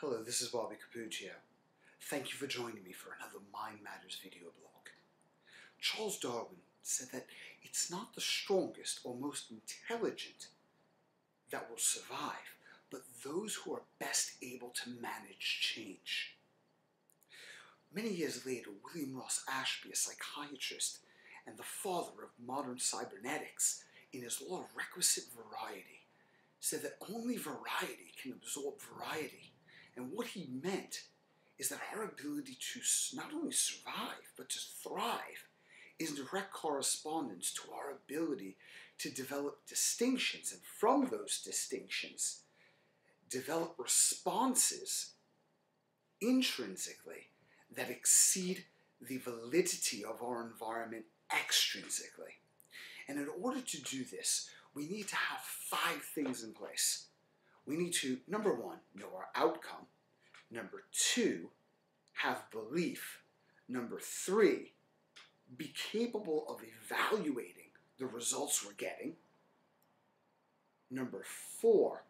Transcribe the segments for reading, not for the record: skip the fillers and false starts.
Hello, this is Bobby Cappuccio. Thank you for joining me for another Mind Matters video blog. Charles Darwin said that it's not the strongest or most intelligent that will survive, but those who are best able to manage change. Many years later, William Ross Ashby, a psychiatrist and the father of modern cybernetics, in his law of requisite variety, said that only variety can absorb variety. And what he meant is that our ability to not only survive, but to thrive is in direct correspondence to our ability to develop distinctions, and from those distinctions, develop responses intrinsically that exceed the validity of our environment extrinsically. And in order to do this, we need to have 5 things in place. We need to, number 1, know our outcome. Number 2, have belief. Number 3, be capable of evaluating the results we're getting. Number 4,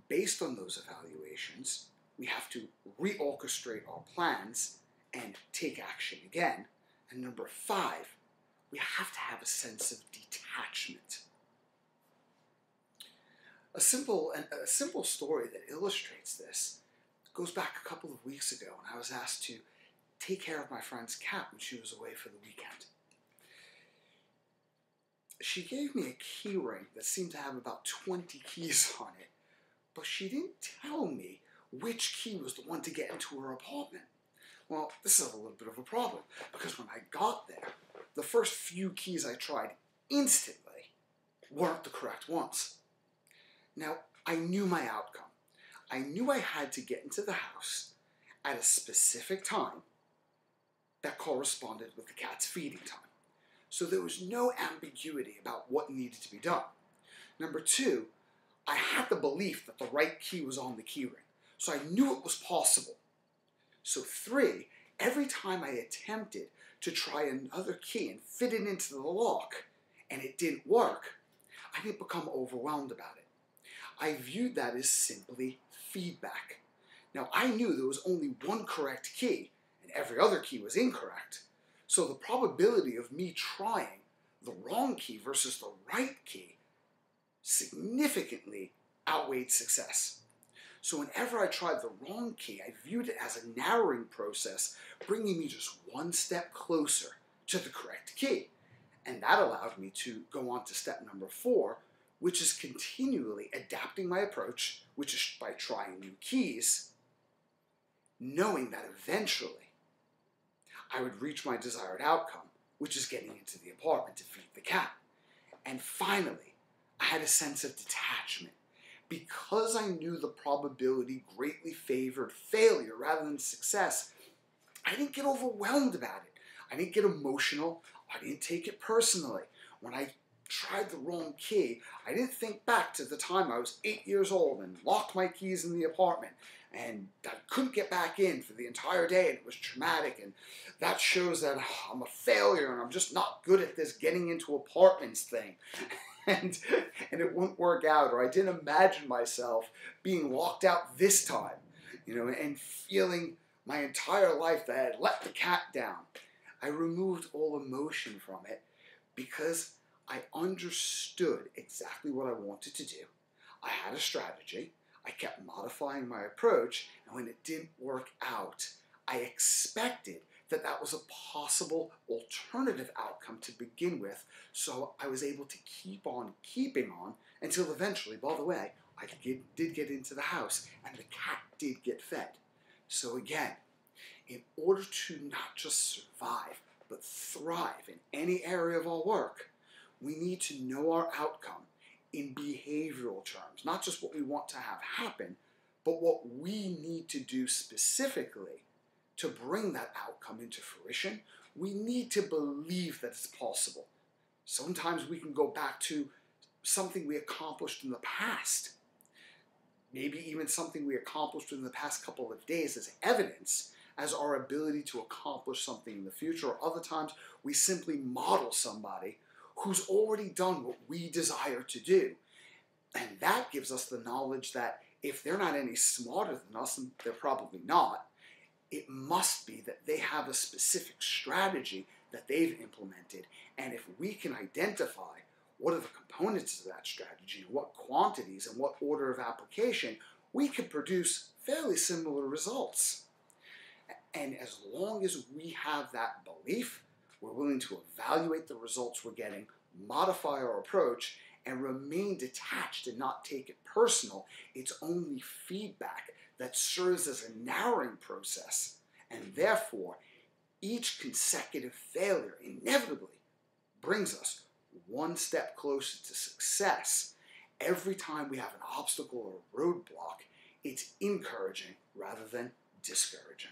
based on those evaluations, we have to reorchestrate our plans and take action again. And number 5, we have to have a sense of detachment. A simple story that illustrates this goes back a couple of weeks ago when I was asked to take care of my friend's cat when she was away for the weekend. She gave me a key ring that seemed to have about 20 keys on it, but she didn't tell me which key was the one to get into her apartment. Well, this is a little bit of a problem, because when I got there, the first few keys I tried instantly weren't the correct ones. Now, I knew my outcome. I knew I had to get into the house at a specific time that corresponded with the cat's feeding time. So there was no ambiguity about what needed to be done. Number 2, I had the belief that the right key was on the key ring, so I knew it was possible. So 3, every time I attempted to try another key and fit it into the lock and it didn't work, I didn't become overwhelmed about it. I viewed that as simply feedback. Now, I knew there was only one correct key and every other key was incorrect. So the probability of me trying the wrong key versus the right key significantly outweighed success. So whenever I tried the wrong key, I viewed it as a narrowing process, bringing me just one step closer to the correct key. And that allowed me to go on to step number 4, which is continually adapting my approach, which is by trying new keys, knowing that eventually I would reach my desired outcome, which is getting into the apartment to feed the cat. And finally, I had a sense of detachment. Because I knew the probability greatly favored failure rather than success, I didn't get overwhelmed about it. I didn't get emotional. I didn't take it personally. When I tried the wrong key, I didn't think back to the time I was 8 years old and locked my keys in the apartment and I couldn't get back in for the entire day and it was traumatic, and that shows that I'm a failure and I'm just not good at this getting into apartments thing. And it won't work out, or I didn't imagine myself being locked out this time, and feeling my entire life that I had let the cat down. I removed all emotion from it because I understood exactly what I wanted to do. I had a strategy. I kept modifying my approach, and when it didn't work out, I expected that that was a possible alternative outcome to begin with, so I was able to keep on keeping on until eventually, by the way, I did get into the house and the cat did get fed. So again, in order to not just survive, but thrive in any area of our work, we need to know our outcome in behavioral terms, not just what we want to have happen, but what we need to do specifically to bring that outcome into fruition. We need to believe that it's possible. Sometimes we can go back to something we accomplished in the past, maybe even something we accomplished in the past couple of days as evidence as our ability to accomplish something in the future. Or other times we simply model somebody who's already done what we desire to do. And that gives us the knowledge that if they're not any smarter than us, and they're probably not, it must be that they have a specific strategy that they've implemented. And if we can identify what are the components of that strategy, what quantities and what order of application, we could produce fairly similar results. And as long as we have that belief, we're willing to evaluate the results we're getting, modify our approach, and remain detached and not take it personal. It's only feedback that serves as a narrowing process. And therefore, each consecutive failure inevitably brings us one step closer to success. Every time we have an obstacle or a roadblock, it's encouraging rather than discouraging.